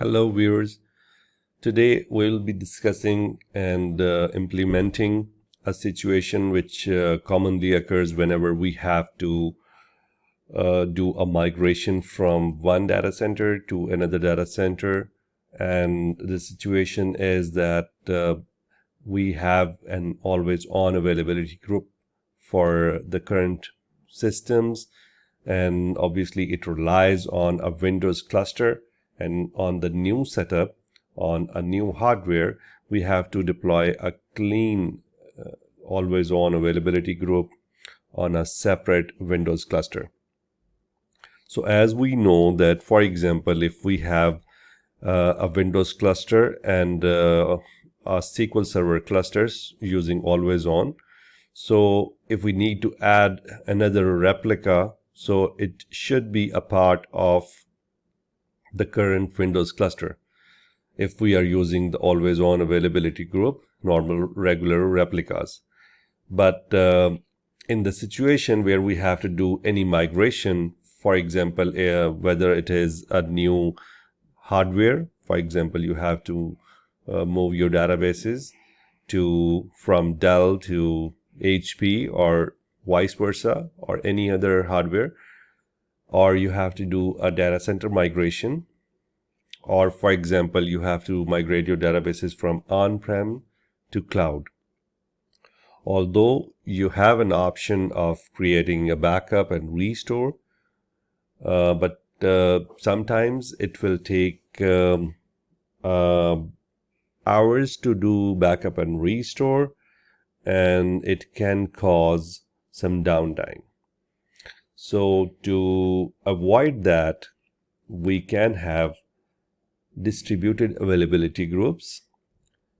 Hello viewers, today we'll be discussing and implementing a situation which commonly occurs whenever we have to do a migration from one data center to another data center. And the situation is that we have an always on availability group for the current systems, and obviously it relies on a Windows cluster. And on the new setup, on a new hardware, we have to deploy a clean always on availability group on a separate Windows cluster. So as we know that, for example, if we have a Windows cluster and a SQL Server clusters using always on, so if we need to add another replica, so it should be a part of the current Windows cluster. If we are using the always on availability group, normal regular replicas. But in the situation where we have to do any migration, for example, whether it is a new hardware, for example, you have to move your databases from Dell to HP or vice versa, or any other hardware, or you have to do a data center migration, or for example, you have to migrate your databases from on-prem to cloud. Although you have an option of creating a backup and restore, but sometimes it will take hours to do backup and restore, and it can cause some downtime. So to avoid that, we can have distributed availability groups,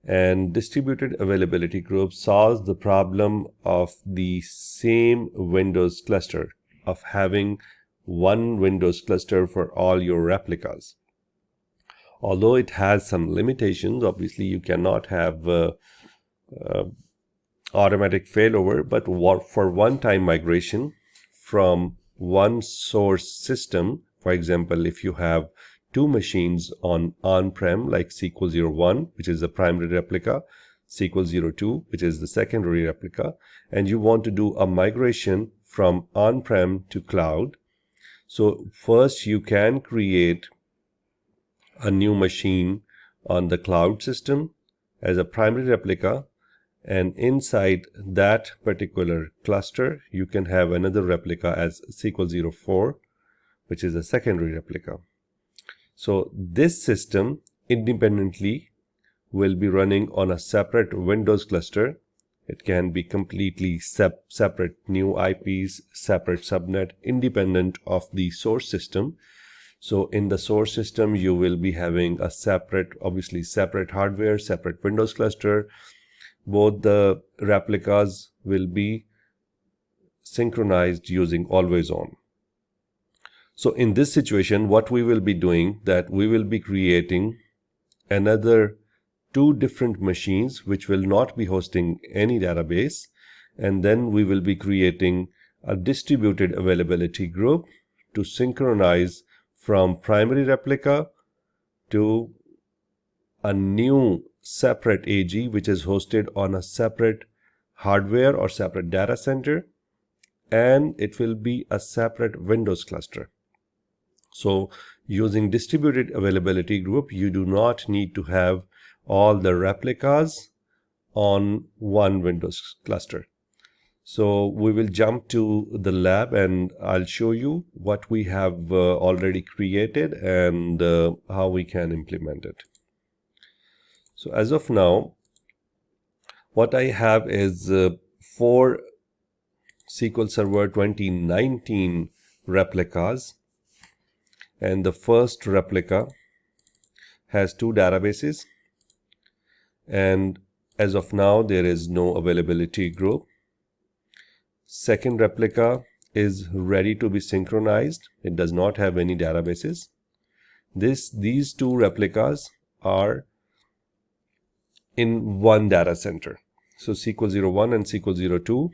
and distributed availability groups solves the problem of the same Windows cluster, of having one Windows cluster for all your replicas. Although it has some limitations, obviously you cannot have automatic failover, but for one-time migration from one source system, for example, if you have two machines on-prem like SQL 01, which is the primary replica, SQL 02, which is the secondary replica, and you want to do a migration from on-prem to cloud. So first you can create a new machine on the cloud system as a primary replica, and inside that particular cluster you can have another replica as SQL 04, which is a secondary replica. So this system independently will be running on a separate Windows cluster. It can be completely separate new IPs, separate subnet, independent of the source system. So in the source system, you will be having a obviously separate hardware, separate Windows cluster. Both the replicas will be synchronized using always on. So in this situation, what we will be doing, that we will be creating another two different machines which will not be hosting any database, and then we will be creating a distributed availability group to synchronize from primary replica to a new separate AG which is hosted on a separate hardware or separate data center, and it will be a separate Windows cluster. So using distributed availability group, you do not need to have all the replicas on one Windows cluster. So we will jump to the lab and I'll show you what we have already created and how we can implement it. So as of now, what I have is 4 SQL Server 2019 replicas. And the first replica has two databases, and as of now there is no availability group. Second replica is ready to be synchronized. It does not have any databases. These two replicas are in one data center. So SQL 01 and SQL 02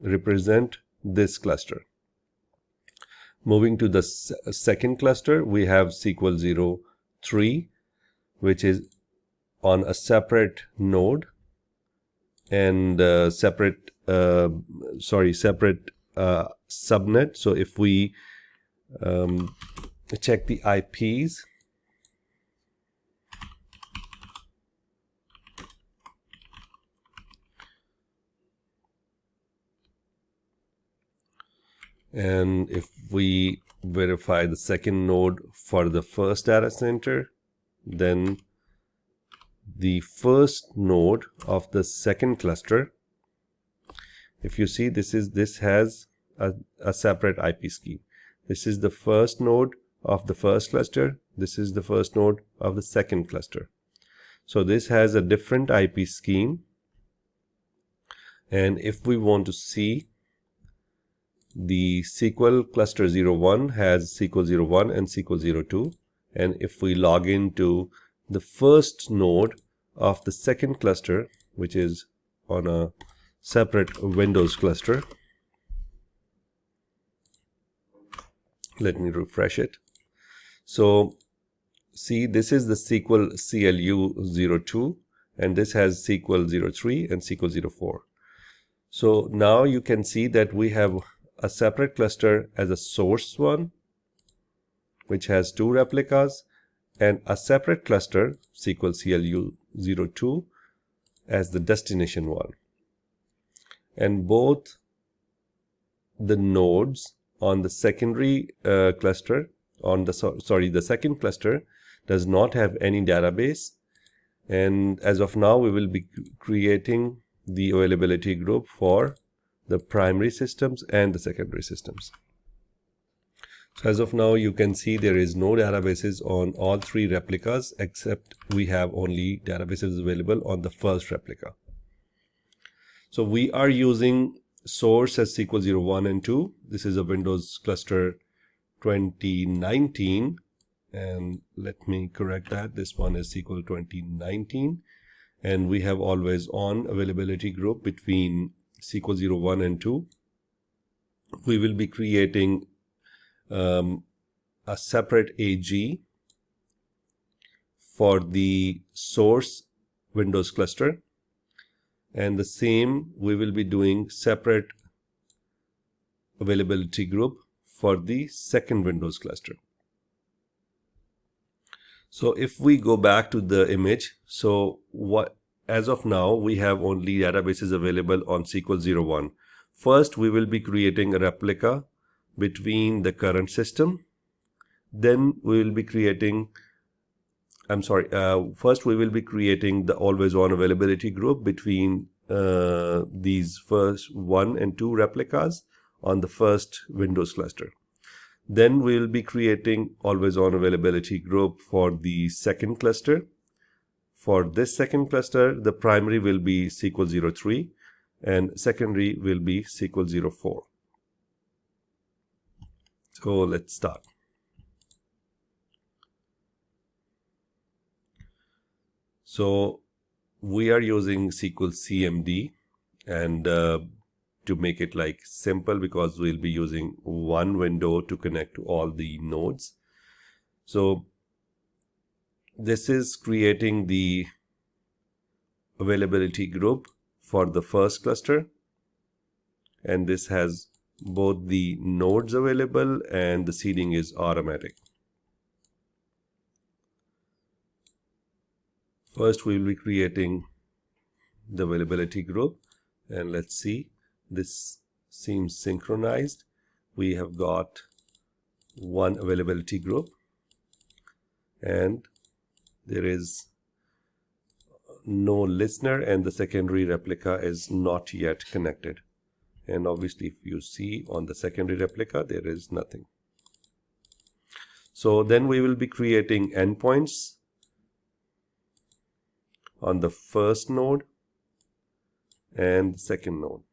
represent this cluster. Moving to the second cluster, we have SQL 3, which is on a separate node and separate subnet. So if we check the IPs, and if we verify the second node for the first data center, then the first node of the second cluster, if you see, this has a separate IP scheme. This is the first node of the first cluster. This is the first node of the second cluster. So this has a different IP scheme. And if we want to see, the SQL cluster 01 has SQL 01 and SQL 02. And if we log into the first node of the second cluster, which is on a separate Windows cluster, let me refresh it. So see, this is the SQL CLU 02, and this has SQL 03 and SQL 04. So now you can see that we have a separate cluster as a source one, which has 2 replicas, and a separate cluster, SQL CLU 02, as the destination one. And both the nodes on the secondary cluster, the second cluster does not have any database. And as of now, we will be creating the availability group for the primary systems and the secondary systems. So as of now, you can see there is no databases on all 3 replicas, except we have only databases available on the first replica. So we are using source as SQL 01 and 2. This is a Windows cluster 2019, and let me correct that. This one is SQL 2019, and we have always on availability group between SQL 01 and 2. We will be creating a separate AG for the source Windows cluster, and the same we will be doing separate availability group for the second Windows cluster. So if we go back to the image, so as of now we have only databases available on SQL 01. First we will be creating a replica between the current system. Then we will be creating, first we will be creating the always on availability group between these first 1 and 2 replicas on the first Windows cluster. Then we will be creating always on availability group for the second cluster. For this second cluster, the primary will be SQL 03 and secondary will be SQL 04. So let's start. So we are using SQL CMD, and to make it like simple, because we'll be using one window to connect to all the nodes. So this is creating the availability group for the first cluster, and this has both the nodes available and the seeding is automatic. First we will be creating the availability group, and let's see, this seems synchronized. We have got one availability group and there is no listener, and the secondary replica is not yet connected. And obviously if you see on the secondary replica, there is nothing. So then we will be creating endpoints on the first node and the second node,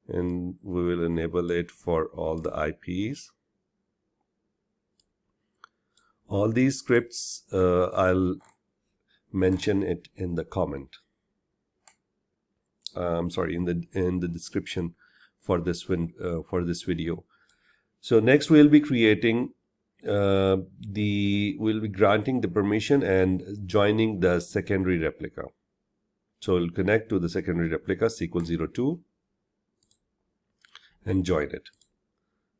and we will enable it for all the IPs. All these scripts I'll mention it in the comment. In the description for this video. So next we'll be creating we'll be granting the permission and joining the secondary replica. So we'll connect to the secondary replica SQL02 and join it.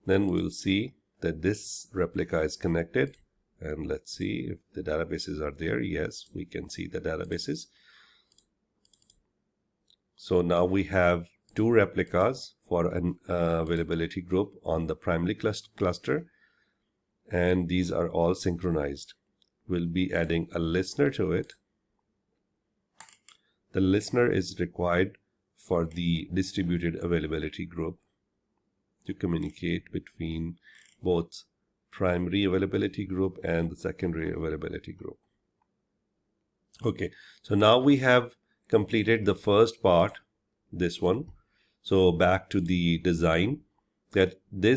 Then we'll see that this replica is connected, and let's see if the databases are there. Yes, we can see the databases. So now we have two replicas for an availability group on the primary cluster, and these are all synchronized. We'll be adding a listener to it. The listener is required for the distributed availability group to communicate between both primary availability group and the secondary availability group. Okay, so now we have completed the first part, this one. So back to the design, that the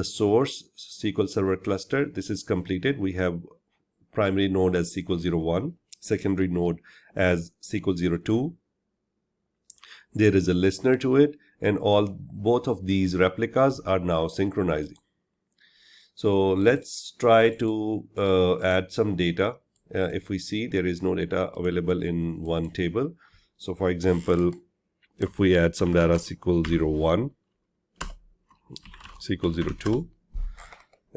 source SQL Server cluster, this is completed. We have primary node as SQL01, secondary node as SQL02. There is a listener to it, and both of these replicas are now synchronizing. So let's try to add some data. If we see there is no data available in one table. So for example, if we add some data SQL01, SQL02,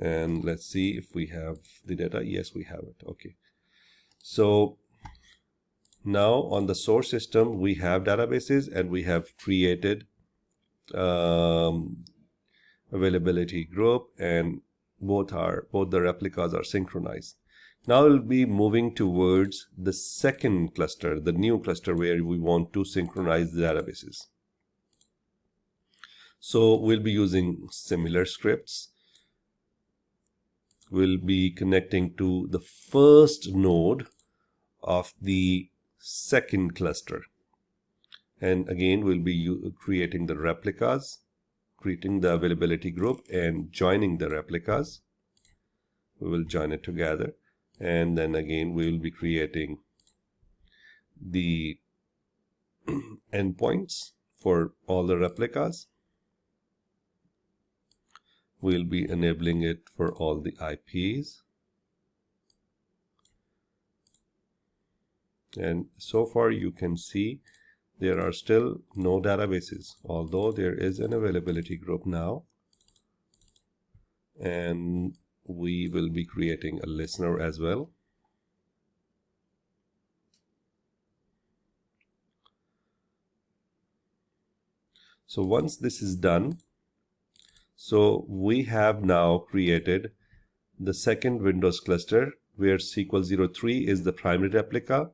and let's see if we have the data. Yes, we have it. Okay. So now on the source system, we have databases and we have created availability group, and both the replicas are synchronized. Now we'll be moving towards the second cluster, the new cluster where we want to synchronize the databases. So we'll be using similar scripts. We'll be connecting to the first node of the second cluster. And again, we'll be creating the replicas, creating the availability group and joining the replicas. We will join it together. And then again, we will be creating the endpoints for all the replicas. We'll be enabling it for all the IPs. And so far you can see there are still no databases, although there is an availability group now. And we will be creating a listener as well. So once this is done, so we have now created the second Windows cluster where SQL03 is the primary replica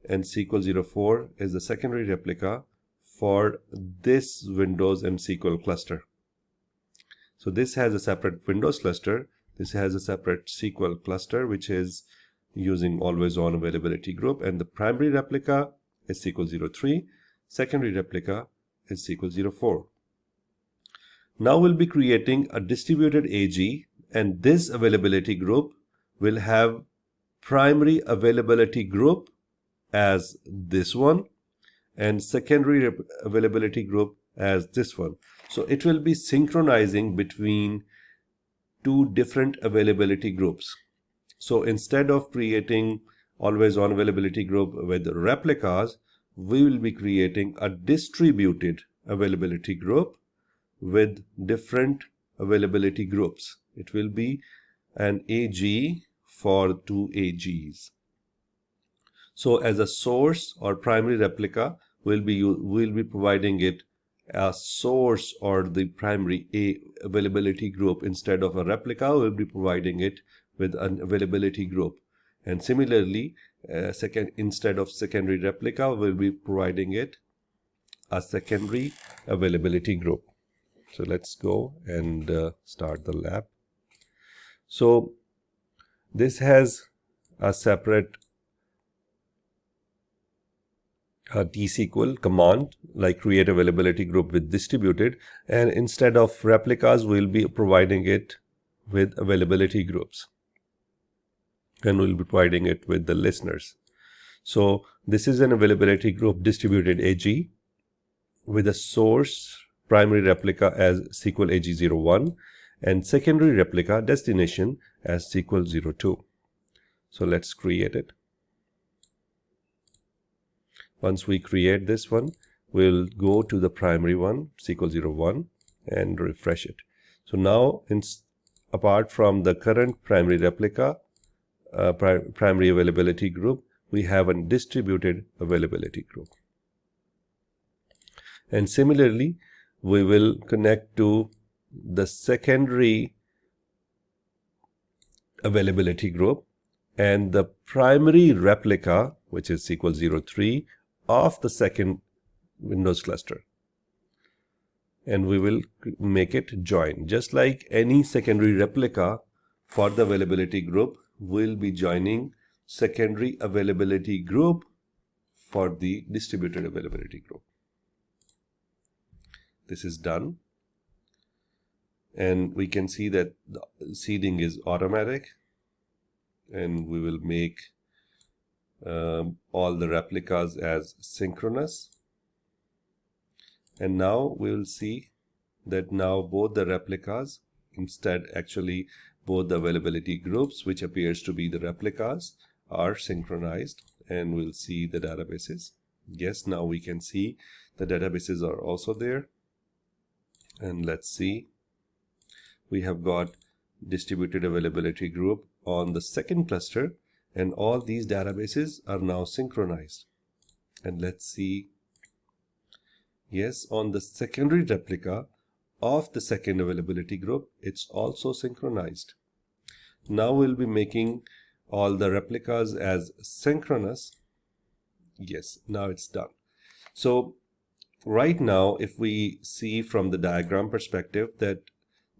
and SQL04 is the secondary replica for this Windows and SQL cluster. So this has a separate Windows cluster. This has a separate SQL cluster which is using always on availability group, and the primary replica is SQL03, secondary replica is SQL04. Now we'll be creating a distributed AG, and this availability group will have primary availability group as this one and secondary availability group as this one. So it will be synchronizing between two different availability groups. So instead of creating always on availability group with replicas, we will be creating a distributed availability group with different availability groups. It will be an AG for two AGs. So as a source or primary replica, we'll be providing it a source or the primary availability group. Instead of a replica, we'll be providing it with an availability group. And similarly, instead of secondary replica, we'll be providing it a secondary availability group. So let's go and start the lab. So this has a separate T-SQL command like create availability group with distributed, and instead of replicas we'll be providing it with availability groups, and we'll be providing it with the listeners. So this is an availability group distributed AG with a source primary replica as SQL AG01 and secondary replica destination as SQL02. So let's create it. Once we create this one, we'll go to the primary one, SQL01, and refresh it. So now, apart from the current primary replica, primary availability group, we have a distributed availability group. And similarly, we will connect to the secondary availability group and the primary replica, which is SQL03, of the second Windows cluster. And we will make it join. Just like any secondary replica for the availability group, we'll be joining secondary availability group for the distributed availability group. This is done. And we can see that the seeding is automatic. And we will make all the replicas as synchronous. And now we will see that now both the replicas, actually both the availability groups, which appears to be the replicas, are synchronized, and we'll see the databases. Yes, now we can see the databases are also there. And let's see, we have got distributed availability group on the second cluster, and all these databases are now synchronized. And let's see, yes, on the secondary replica of the second availability group, it's also synchronized. Now we'll be making all the replicas as synchronous. Yes, now it's done. So right now, if we see from the diagram perspective that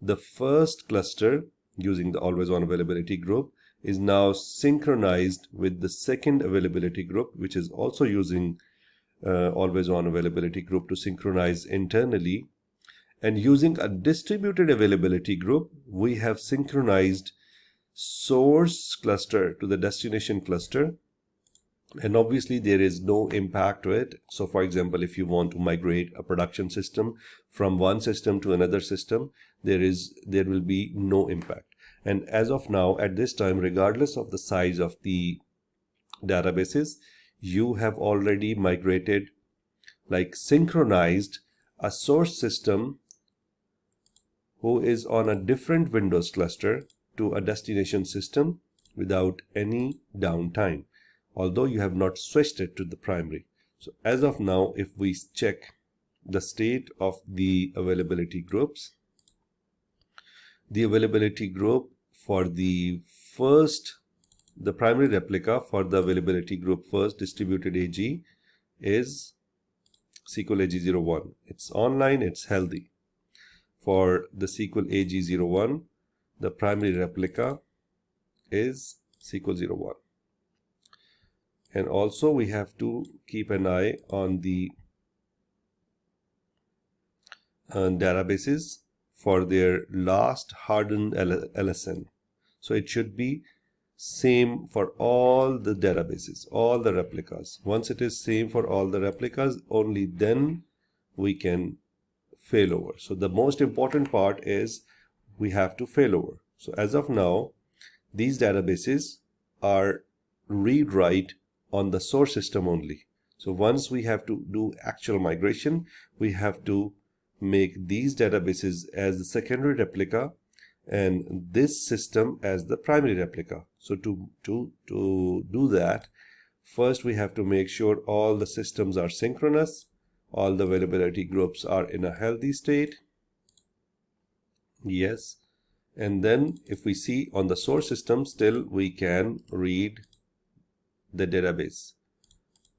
the first cluster using the always on availability group is now synchronized with the second availability group, which is also using always on availability group to synchronize internally. And using a distributed availability group, we have synchronized source cluster to the destination cluster. And obviously there is no impact to it. So for example, if you want to migrate a production system from one system to another system, there will be no impact. And as of now, at this time, regardless of the size of the databases, you have already migrated, like synchronized a source system who is on a different Windows cluster to a destination system without any downtime, although you have not switched it to the primary. So as of now, if we check the state of the availability groups, the availability group for the primary replica for the availability group first distributed AG is SQL AG01. It's online, it's healthy. For the SQL AG01, the primary replica is SQL01. And also we have to keep an eye on the databases for their last hardened LSN. So it should be same for all the databases, all the replicas. Once it is same for all the replicas, only then we can fail over. So the most important part is we have to fail over. So as of now, these databases are read-write on the source system only. So once we have to do actual migration, we have to make these databases as the secondary replica and this system as the primary replica. So to do that, first we have to make sure all the systems are synchronous, all the availability groups are in a healthy state. Yes. And then if we see on the source system, still we can read the database.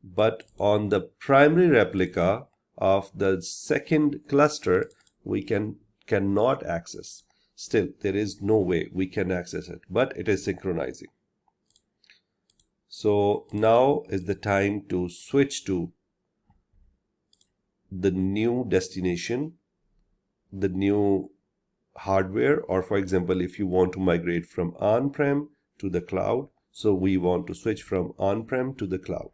But on the primary replica of the second cluster, we cannot access. Still, there is no way we can access it, but it is synchronizing. So now is the time to switch to the new destination, the new hardware, or for example, if you want to migrate from on-prem to the cloud. So we want to switch from on-prem to the cloud.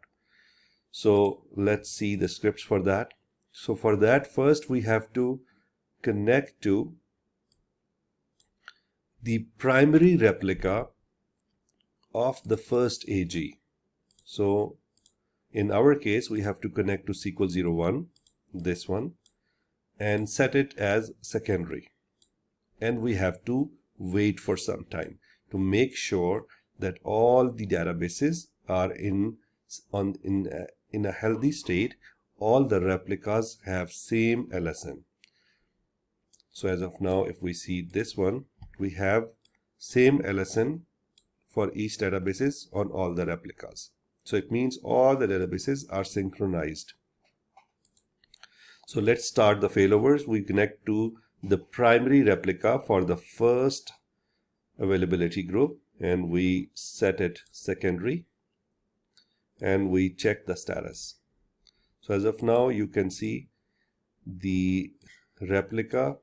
So let's see the scripts for that. So for that, first we have to connect to the primary replica of the first AG. So in our case, we have to connect to SQL01, this one, and set it as secondary. And we have to wait for some time to make sure that all the databases are in a healthy state. All the replicas have same LSN. So as of now, if we see this one, we have same LSN for each databases on all the replicas. So it means all the databases are synchronized. So let's start the failovers. We connect to the primary replica for the first availability group and we set it secondary and we check the status. So as of now, you can see the replica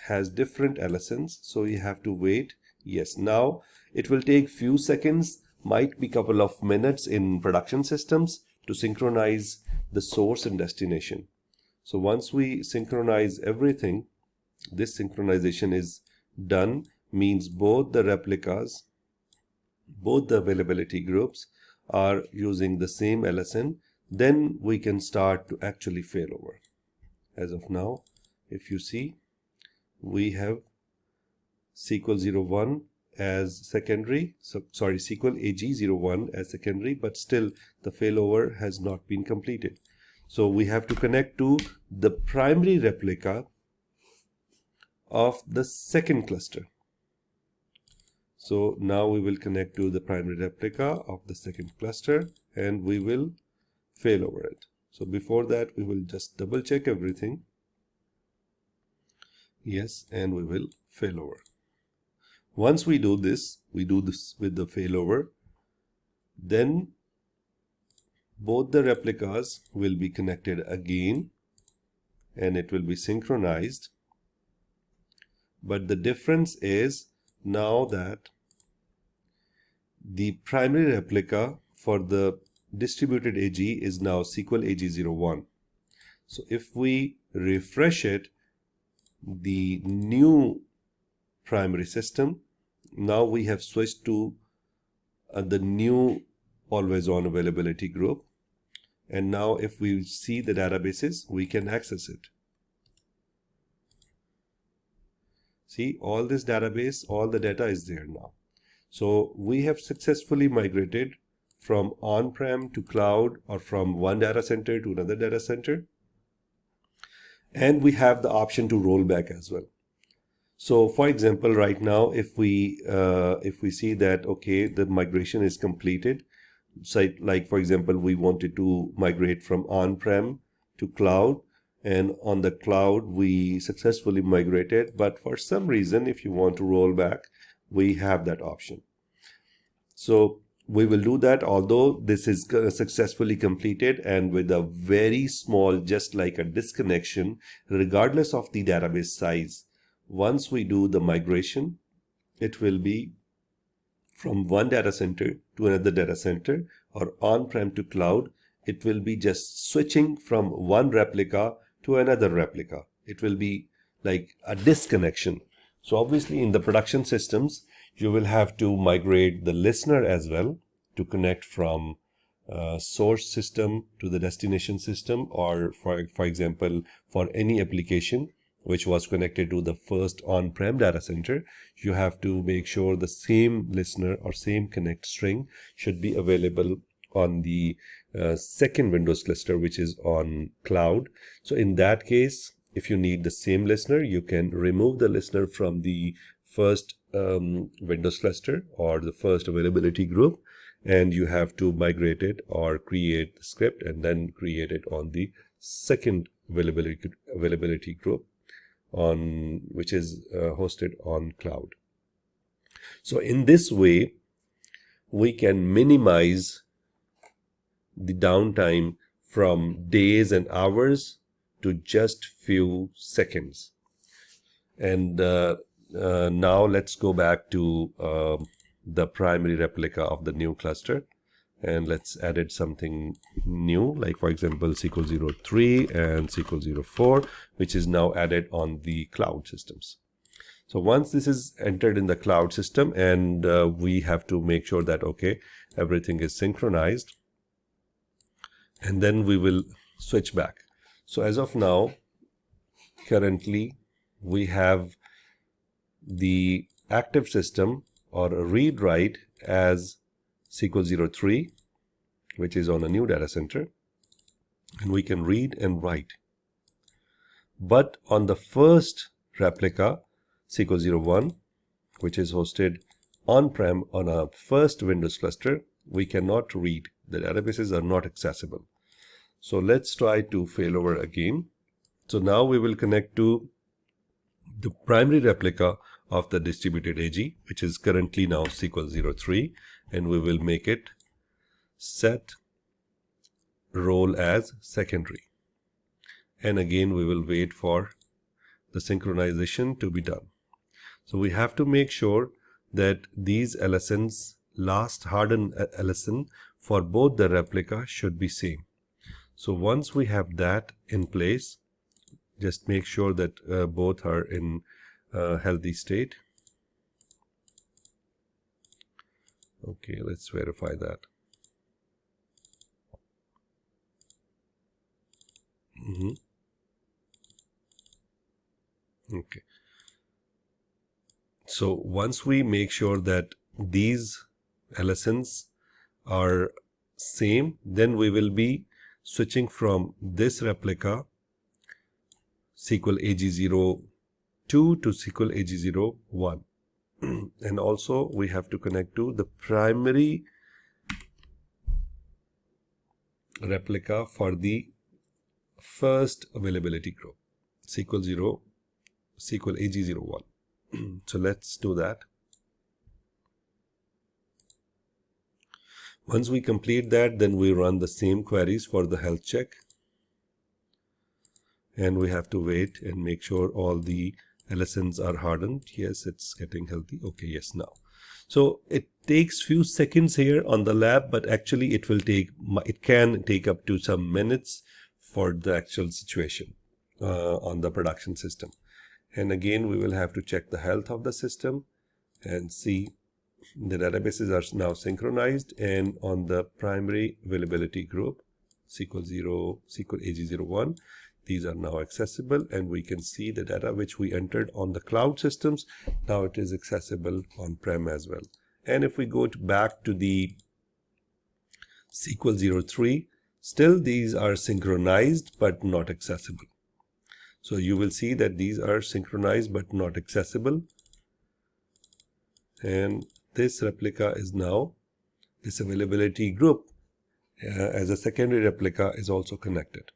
has different LSNs, so you have to wait. Yes, now it will take few seconds, might be couple of minutes in production systems to synchronize the source and destination. So once we synchronize everything, this synchronization is done, means both the replicas, both the availability groups are using the same LSN, then we can start to actually failover. As of now, if you see, we have SQL01 as secondary, SQL AG01 as secondary, but still the failover has not been completed. So we have to connect to the primary replica of the second cluster. So now we will connect to the primary replica of the second cluster and we will fail over it. So before that, we will just double check everything. Yes, and we will fail over. Once we do this with the failover, then both the replicas will be connected again and it will be synchronized. But the difference is now that the primary replica for the distributed AG is now SQL AG01. So if we refresh it, the new primary system, now we have switched to the new always on availability group. And now if we see the databases, we can access it. See, all this database, all the data is there now. So we have successfully migrated from on-prem to cloud or from one data center to another data center. And we have the option to roll back as well. So for example, right now, if we see that, okay, the migration is completed, so like for example, we wanted to migrate from on-prem to cloud, and on the cloud we successfully migrated, but for some reason, if you want to roll back, we have that option. So we will do that, although this is successfully completed and with a very small, just like a disconnection, regardless of the database size. Once we do the migration, it will be from one data center to another data center or on-prem to cloud. It will be just switching from one replica to another replica. It will be like a disconnection. So obviously in the production systems, you will have to migrate the listener as well to connect from source system to the destination system, or for example, for any application which was connected to the first on-prem data center, you have to make sure the same listener or same connect string should be available on the second Windows cluster, which is on cloud. So in that case, if you need the same listener, you can remove the listener from the first Windows cluster or the first availability group, and you have to migrate it or create the script and then create it on the second availability group on which is hosted on cloud. So in this way, we can minimize the downtime from days and hours to just few seconds. And now let's go back to the primary replica of the new cluster. and let's edit something new, like for example SQL 03 and SQL 04, which is now added on the cloud systems. So once this is entered in the cloud system, and we have to make sure that okay, everything is synchronized, and then we will switch back. So as of now, currently we have the active system or a read write as SQL 03, which is on a new data center, and we can read and write. But on the first replica, SQL 01, which is hosted on-prem on a first Windows cluster, we cannot read. The databases are not accessible. So let's try to failover again. So now we will connect to the primary replica of the distributed AG, which is currently now SQL 03, and we will make it set role as secondary. And again, we will wait for the synchronization to be done. So we have to make sure that these LSNs, last hardened LSN for both the replica, should be same. So once we have that in place, just make sure that both are in healthy state. Okay, let's verify that. Okay. So once we make sure that these LSNs are same, then we will be switching from this replica SQL AG02 to SQL AG01. And also we have to connect to the primary replica for the first availability group, SQL AG01. So let's do that. Once we complete that, then we run the same queries for the health check, and we have to wait and make sure all the LSNs are hardened. Yes, it's getting healthy. Okay, yes, now. So it takes few seconds here on the lab, but actually it can take up to some minutes for the actual situation on the production system. And again, we will have to check the health of the system and see the databases are now synchronized, and on the primary availability group SQL AG01, these are now accessible, and we can see the data which we entered on the cloud systems. Now it is accessible on-prem as well. And if we go back to the SQL 03, still these are synchronized but not accessible. So you will see that these are synchronized but not accessible. And this replica is now, this availability group as a secondary replica is also connected.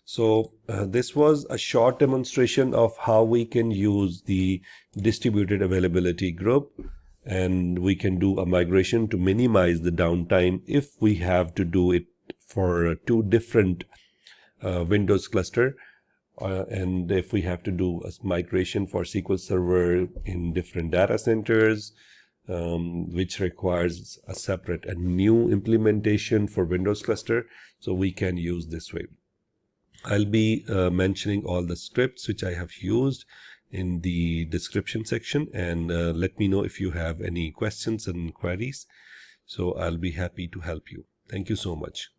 So this was a short demonstration of how we can use the distributed availability group, and we can do a migration to minimize the downtime if we have to do it for two different Windows cluster. And if we have to do a migration for SQL Server in different data centers, which requires a separate and new implementation for Windows cluster, so we can use this way. I'll be mentioning all the scripts which I have used in the description section, and let me know if you have any questions and queries. So I'll be happy to help you. Thank you so much.